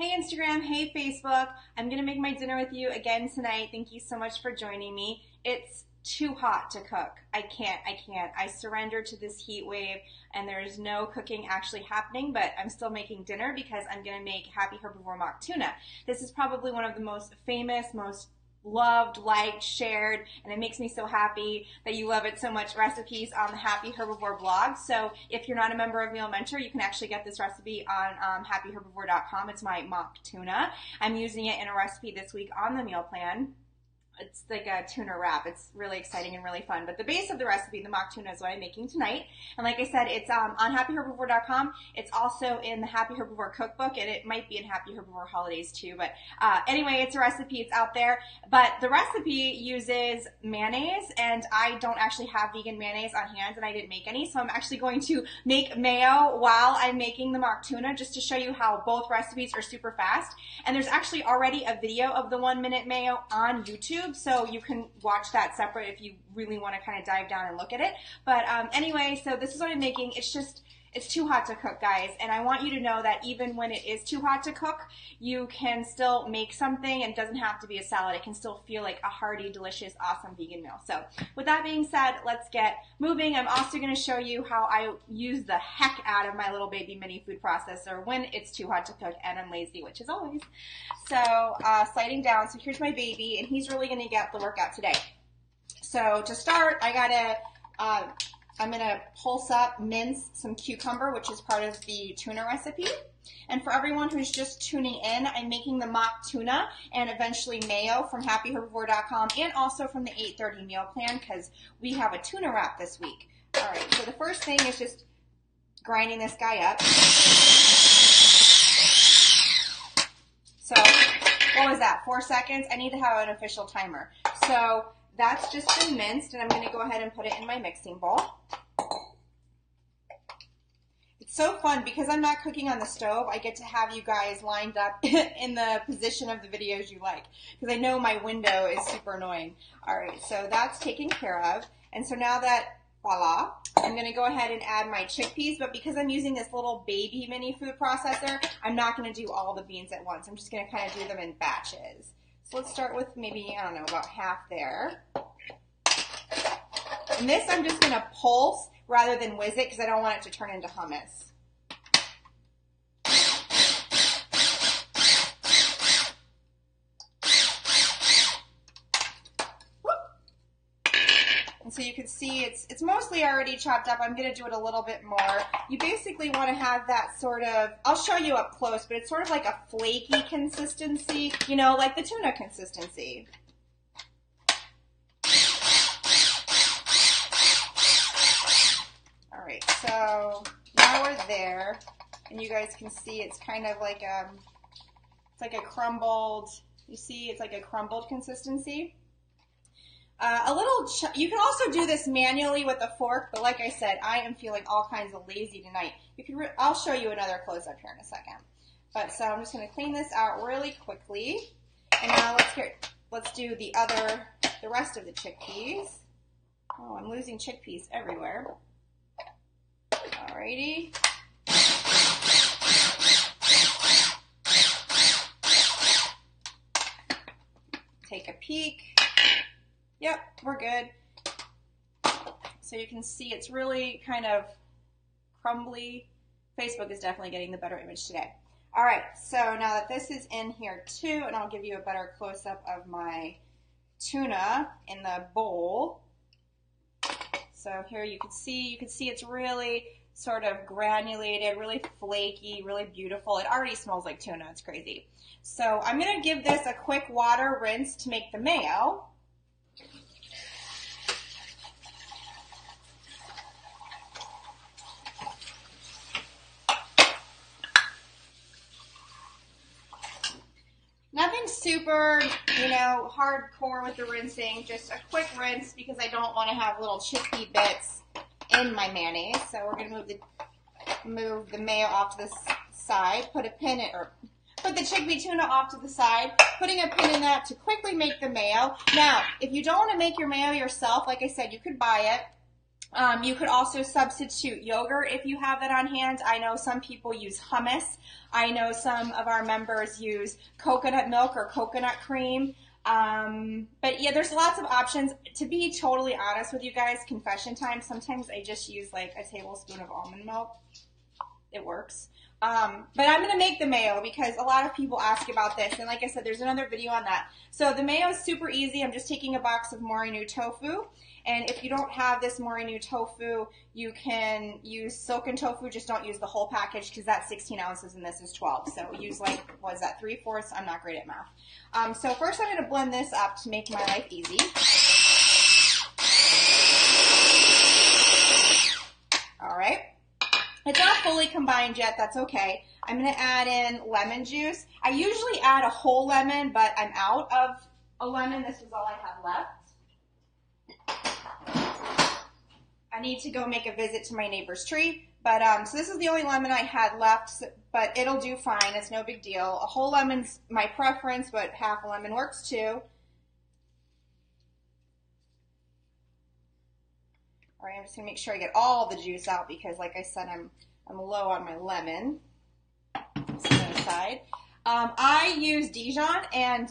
Hey Instagram, hey Facebook. I'm gonna make my dinner with you again tonight. Thank you so much for joining me. It's too hot to cook. I can't. I surrender to this heat wave and there's no cooking actually happening, but I'm still making dinner because I'm gonna make Happy Herbivore mock tuna. This is probably one of the most famous, most loved, liked, shared, and it makes me so happy that you love it so much recipes on the Happy Herbivore blog. So if you're not a member of Meal Mentor, you can actually get this recipe on happyherbivore.com. It's my mock tuna. I'm using it in a recipe this week on the meal plan. It's like a tuna wrap. It's really exciting and really fun. But the base of the recipe, the mock tuna, is what I'm making tonight. And like I said, it's on happyherbivore.com. It's also in the Happy Herbivore cookbook, and it might be in Happy Herbivore Holidays too. But anyway, it's a recipe. It's out there. But the recipe uses mayonnaise, and I don't actually have vegan mayonnaise on hand, and I didn't make any. So I'm actually going to make mayo while I'm making the mock tuna, just to show you how both recipes are super fast. And there's actually already a video of the 1-minute mayo on YouTube, so you can watch that separate if you really want to kind of dive down and look at it. But anyway, so this is what I'm making. It's too hot to cook, guys, and I want you to know that even when it is too hot to cook, you can still make something, and it doesn't have to be a salad. It can still feel like a hearty, delicious, awesome vegan meal. So with that being said, let's get moving. I'm also going to show you how I use the heck out of my little baby mini food processor when it's too hot to cook and I'm lazy, which is always. So sliding down, so here's my baby, and he's really going to get the workout today. So to start, I'm going to pulse up, mince some cucumber, which is part of the tuna recipe. And for everyone who's just tuning in, I'm making the mock tuna and eventually mayo from happyherbivore.com and also from the 8:30 meal plan because we have a tuna wrap this week. All right, so the first thing is just grinding this guy up. So what was that, 4 seconds? I need to have an official timer. So that's just been minced, and I'm going to go ahead and put it in my mixing bowl. It's so fun because I'm not cooking on the stove. I get to have you guys lined up in the position of the videos you like because I know my window is super annoying. All right, so that's taken care of. And so now that, voila, I'm going to go ahead and add my chickpeas, but because I'm using this little baby mini food processor, I'm not going to do all the beans at once. I'm just going to kind of do them in batches. So let's start with maybe, I don't know, about half there. And this I'm just going to pulse rather than whiz it because I don't want it to turn into hummus. And so you can see it's mostly already chopped up. I'm going to do it a little bit more. You basically want to have that sort of, I'll show you up close, but it's sort of like a flaky consistency, you know, like the tuna consistency. All right, so now we're there, and you guys can see it's kind of like it's like a crumbled, you see it's like a crumbled consistency. You can also do this manually with a fork, but like I said, I am feeling all kinds of lazy tonight. I'll show you another close-up here in a second. But so I'm just going to clean this out really quickly. And now let's do the rest of the chickpeas. Oh, I'm losing chickpeas everywhere. Alrighty. Take a peek. Yep, we're good. So you can see it's really kind of crumbly. Facebook is definitely getting the better image today. All right, so now that this is in here too, and I'll give you a better close-up of my tuna in the bowl. So here you can see it's really sort of granulated, really flaky, really beautiful. It already smells like tuna, it's crazy. So I'm gonna give this a quick water rinse to make the mayo. Nothing super, hardcore with the rinsing, just a quick rinse because I don't want to have little chickpea bits in my mayonnaise. So we're going to move the mayo off to the side, put the chickpea tuna off to the side, putting a pin in that to quickly make the mayo. Now, if you don't want to make your mayo yourself, like I said, you could buy it. You could also substitute yogurt if you have that on hand. I know some people use hummus. I know some of our members use coconut milk or coconut cream. But yeah, there's lots of options. To be totally honest with you guys, confession time, sometimes I just use like a tablespoon of almond milk. It works. But I'm going to make the mayo because a lot of people ask about this. And like I said, there's another video on that. So the mayo is super easy. I'm just taking a box of morinu tofu. And if you don't have this morinu tofu, you can use silken tofu. Just don't use the whole package because that's 16 ounces and this is 12. So use like, what is that, 3/4? I'm not great at math. So first I'm going to blend this up to make my life easy. All right. It's not fully combined yet, that's okay. I'm going to add in lemon juice. I usually add a whole lemon, but I'm out of a lemon. This is all I have left. I need to go make a visit to my neighbor's tree. But so this is the only lemon I had left, but it'll do fine. It's no big deal. A whole lemon's my preference, but half a lemon works too. All right, I'm just gonna make sure I get all the juice out because, like I said, I'm low on my lemon. Set it aside. I use Dijon, and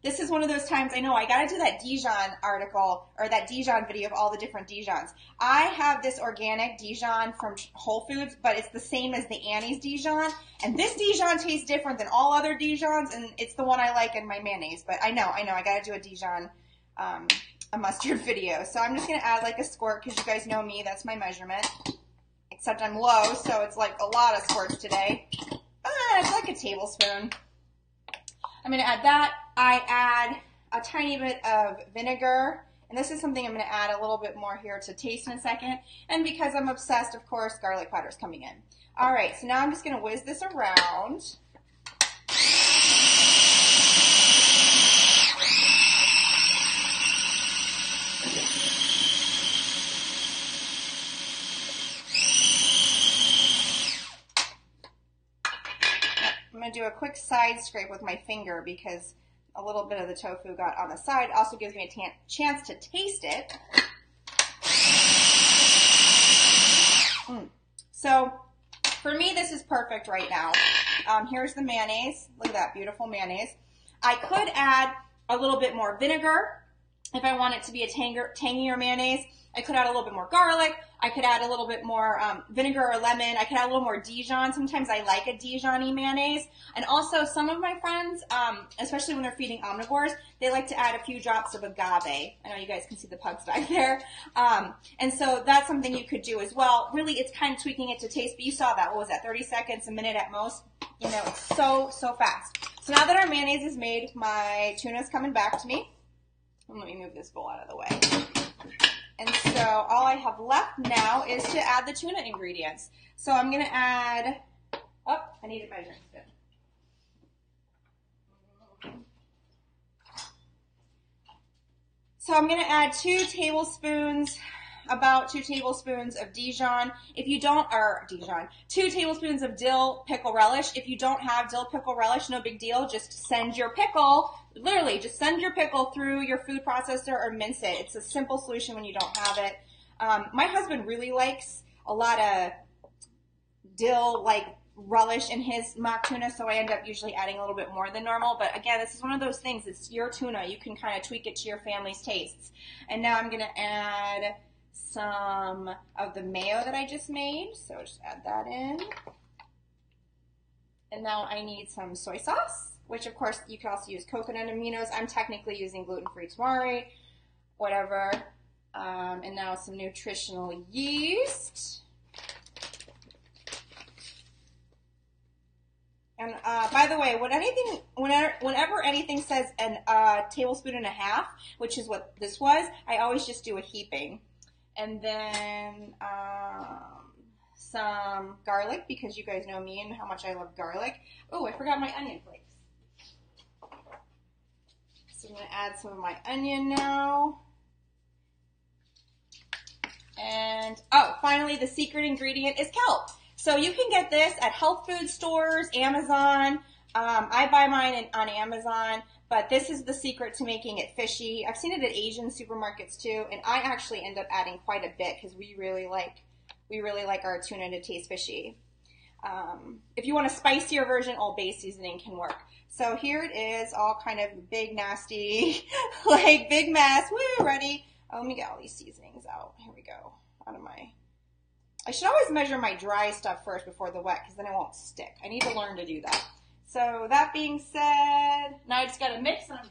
this is one of those times I know I gotta do that Dijon article or that Dijon video of all the different Dijons. I have this organic Dijon from Whole Foods, but it's the same as the Annie's Dijon, and this Dijon tastes different than all other Dijons, and it's the one I like in my mayonnaise. But I know, I gotta do a Dijon. A mustard video. So I'm just going to add like a squirt because you guys know me, that's my measurement. Except I'm low, so it's like a lot of squirts today. It's like a tablespoon. I'm going to add that. I add a tiny bit of vinegar, and this is something I'm going to add a little bit more here to taste in a second. And because I'm obsessed, of course, garlic powder is coming in. All right, so now I'm just going to whiz this around. I'm going to do a quick side scrape with my finger because a little bit of the tofu got on the side. Also gives me a chance to taste it. So for me, this is perfect right now. Here's the mayonnaise. Look at that beautiful mayonnaise. I could add a little bit more vinegar if I want it to be a tangier mayonnaise. I could add a little bit more garlic. I could add a little bit more vinegar or lemon. I could add a little more Dijon. Sometimes I like a Dijon-y mayonnaise. And also some of my friends, especially when they're feeding omnivores, they like to add a few drops of agave. I know you guys can see the pugs back there. And so that's something you could do as well. Really, it's kind of tweaking it to taste, but you saw that. What was that, 30 seconds, a minute at most? You know, it's so fast. So now that our mayonnaise is made, my tuna's coming back to me. Let me move this bowl out of the way. And so all I have left now is to add the tuna ingredients. So I'm going to add, oh, I need a measuring spoon. So I'm going to add 2 tablespoons, about 2 tablespoons of Dijon. If you don't, or Dijon, 2 tablespoons of dill pickle relish. If you don't have dill pickle relish, no big deal. Just send your pickle, literally, just send your pickle through your food processor or mince it. It's a simple solution when you don't have it. My husband really likes a lot of dill, like relish in his mock tuna, so I end up usually adding a little bit more than normal. But again, this is one of those things. It's your tuna. You can kind of tweak it to your family's tastes. And now I'm going to add some of the mayo that I just made. So just add that in. And now I need some soy sauce, which of course you can also use coconut aminos. I'm technically using gluten-free tamari, whatever. And now some nutritional yeast. And by the way, whenever anything says a tablespoon and a half, which is what this was, I always just do a heaping. And then some garlic, because you guys know me and how much I love garlic. Oh, I forgot my onion flakes. So I'm going to add some of my onion now. And, oh, finally the secret ingredient is kelp. So you can get this at health food stores, Amazon. I buy mine on Amazon, but this is the secret to making it fishy. I've seen it at Asian supermarkets too, and I actually end up adding quite a bit because we really like our tuna to taste fishy. If you want a spicier version, Old Bay seasoning can work. So here it is, all kind of big, nasty, like big mess. Woo, ready? Oh, let me get all these seasonings out. Here we go. I should always measure my dry stuff first before the wet because then it won't stick. I need to learn to do that. So that being said, now I just got to mix and I'm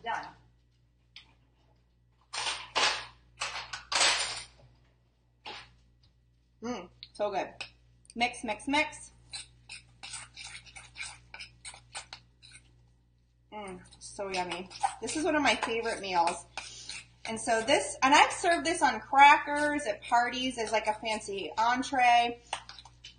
done. So good. Mix, mix, mix. So yummy. This is one of my favorite meals. And so this, and I've served this on crackers at parties as like a fancy entree.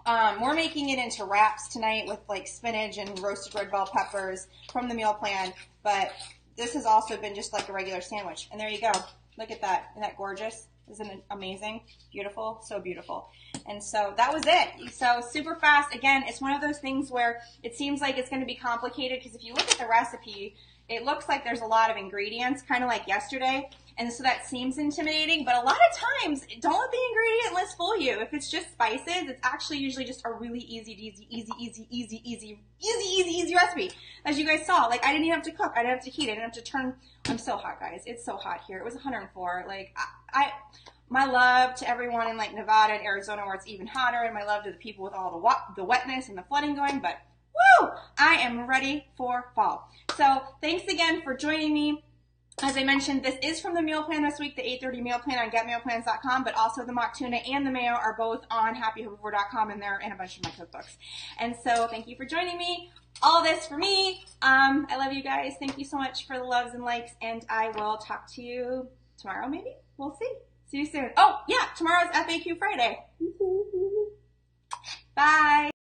We're making it into wraps tonight with like spinach and roasted red bell peppers from the meal plan. But this has also been just like a regular sandwich. And there you go. Look at that. Isn't that gorgeous? Isn't it amazing? Beautiful. So beautiful. And so that was it. So super fast. Again, it's one of those things where it seems like it's going to be complicated because if you look at the recipe, it looks like there's a lot of ingredients, kind of like yesterday. And so that seems intimidating, but a lot of times, don't let the ingredient list fool you. If it's just spices, it's actually usually just a really easy recipe. As you guys saw, like I didn't even have to cook. I didn't have to heat. I didn't have to turn. I'm so hot, guys. It's so hot here. It was 104. Like my love to everyone in like Nevada and Arizona where it's even hotter, and my love to the people with all the wetness and the flooding going, but woo! I am ready for fall. So thanks again for joining me. As I mentioned, this is from the meal plan this week, the 8:30 meal plan on getmealplans.com, but also the mock tuna and the mayo are both on happyherbivore.com, and they're in a bunch of my cookbooks. And so thank you for joining me. All this for me. I love you guys. Thank you so much for the loves and likes, and I will talk to you tomorrow maybe. We'll see. See you soon. Oh, yeah, tomorrow's FAQ Friday. Bye.